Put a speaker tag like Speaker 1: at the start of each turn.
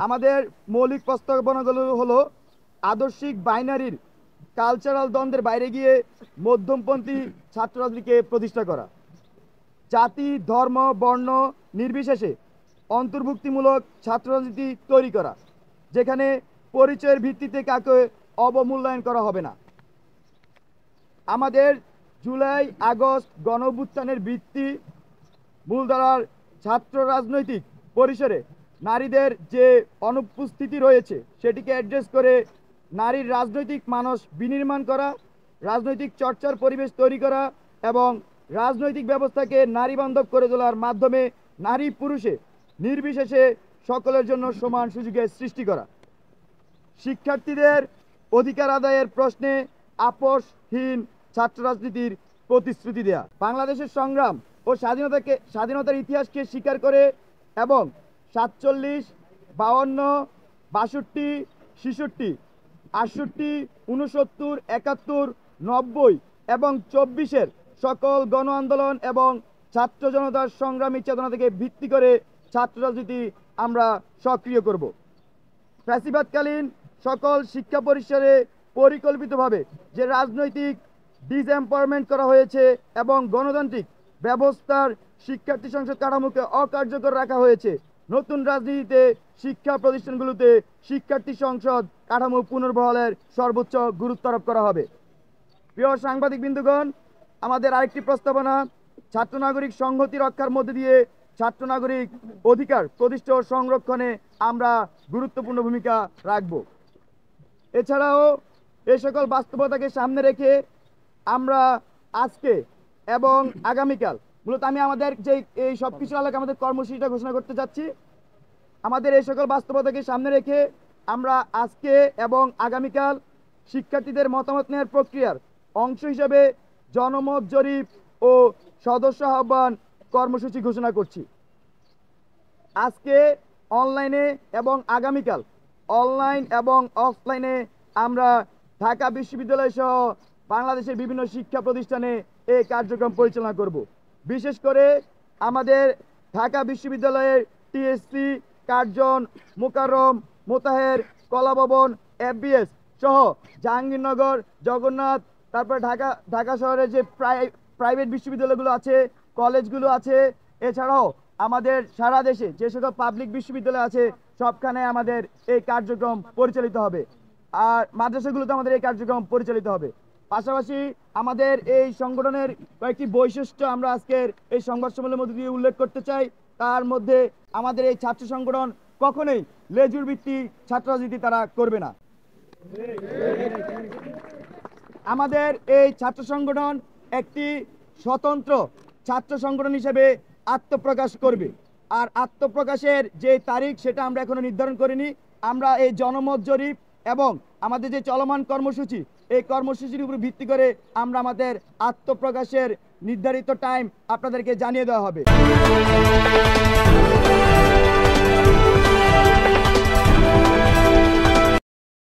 Speaker 1: আমাদের মৌলিক প্রস্তাবনাগুলো হলো আদর্শিক বাইনারির কালচারাল দ্বন্দ্বের বাইরে গিয়ে মধ্যমপন্থী ছাত্র রাজনীতিকে প্রতিষ্ঠা করা, জাতি ধর্ম বর্ণ নির্বিশেষে অন্তর্ভুক্তিমূলক ছাত্র রাজনীতি তৈরি করা, যেখানে পরিচয়ের ভিত্তিতে কাকে অবমূল্যায়ন করা হবে না। আমাদের জুলাই আগস্ট গণঅভ্যুত্থানের ভিত্তি মূলধারার ছাত্র রাজনৈতিক পরিসরে নারীদের যে অনুপস্থিতি রয়েছে সেটিকে অ্যাড্রেস করে নারীর রাজনৈতিক মানস বিনির্মাণ করা, রাজনৈতিক চর্চার পরিবেশ তৈরি করা এবং রাজনৈতিক ব্যবস্থাকে নারীবান্ধব করে তোলার মাধ্যমে নারী পুরুষে নির্বিশেষে সকলের জন্য সমান সুযোগের সৃষ্টি করা, শিক্ষার্থীদের অধিকার আদায়ের প্রশ্নে আপোষহীন ছাত্র রাজনীতির প্রতিশ্রুতি দেয়া, বাংলাদেশের সংগ্রাম ও স্বাধীনতার ইতিহাসকে স্বীকার করে এবং 47, 52, 62, 66, 68, 69, 71, 90 এবং 24-এর সকল গণ আন্দোলন এবং ছাত্র জনতার সংগ্রামী চেতনা থেকে ভিত্তি করে ছাত্র রাজনীতি আমরা সক্রিয় করব। ফ্যাসিবাদকালীন সকল শিক্ষা পরিসরে পরিকল্পিতভাবে যে রাজনৈতিক ডিসএম্পাওয়ারমেন্ট করা হয়েছে এবং গণতান্ত্রিক ব্যবস্থার শিক্ষার্থী সংসদ কাঠামোকে অকার্যকর রাখা হয়েছে, নতুন রাজনীতিতে শিক্ষা প্রতিষ্ঠানগুলোতে শিক্ষার্থী সংসদ কাঠামো পুনর্বহালের সর্বোচ্চ গুরুত্ব আরোপ করা হবে। প্রিয় সাংবাদিক বৃন্দগণ, আমাদের আরেকটি প্রস্তাবনা ছাত্র নাগরিক সংহতি রক্ষার মধ্যে দিয়ে ছাত্র নাগরিক অধিকার প্রতিষ্ঠা ও সংরক্ষণে আমরা গুরুত্বপূর্ণ ভূমিকা রাখব। এছাড়াও এই সকল বাস্তবতাকে সামনে রেখে আমরা আজকে এবং আগামীকাল মূলত আমি আমাদের যে এই সব কিছু আলোকে আমাদের কর্মসূচিটা ঘোষণা করতে যাচ্ছি। আমাদের এই সকল বাস্তবতাকে সামনে রেখে আমরা আজকে এবং আগামীকাল শিক্ষার্থীদের মতামত নেওয়ার প্রক্রিয়ার অংশ হিসেবে জনমত জরিপ ও সদস্য আহ্বান কর্মসূচি ঘোষণা করছি। আজকে অনলাইনে এবং আগামীকাল অনলাইন এবং অফলাইনে আমরা ঢাকা বিশ্ববিদ্যালয় সহ বাংলাদেশের বিভিন্ন শিক্ষা প্রতিষ্ঠানে এই কার্যক্রম পরিচালনা করব। বিশেষ করে আমাদের ঢাকা বিশ্ববিদ্যালয়ের টিএসসি, কার্জন, মোকাররম, মোতাহের, কলাভবন, এফবিএস সহ জাহাঙ্গীরনগর, জগন্নাথ, তারপর ঢাকা শহরের যে প্রাইভেট বিশ্ববিদ্যালয়গুলো আছে, কলেজগুলো আছে, এছাড়াও আমাদের সারা দেশে যে সকল পাবলিক বিশ্ববিদ্যালয় আছে সবখানে আমাদের এই কার্যক্রম পরিচালিত হবে, আর মাদ্রাসাগুলোতে আমাদের এই কার্যক্রম পরিচালিত হবে। পাশাপাশি আমাদের এই সংগঠনের কয়েকটি বৈশিষ্ট্য আমরা আজকের এই সংবাদ সম্মেলনের মধ্যে দিয়ে উল্লেখ করতে চাই। তার মধ্যে আমাদের এই ছাত্র সংগঠন কখনোই লেজুর ভিত্তিক ছাত্র রাজনীতি তারা করবে না। আমাদের এই ছাত্র সংগঠন একটি স্বতন্ত্র ছাত্র সংগঠন হিসেবে আত্মপ্রকাশ করবে, আর আত্মপ্রকাশের যে তারিখ সেটা আমরা এখনো নির্ধারণ করিনি। আমরা এই জনমত জরিপ এবং আমাদের যে চলমান কর্মসূচি, এই কর্মসূচির উপর ভিত্তি করে আমরা আমাদের আত্মপ্রকাশের নির্ধারিত টাইম আপনাদেরকে জানিয়ে দেওয়া হবে।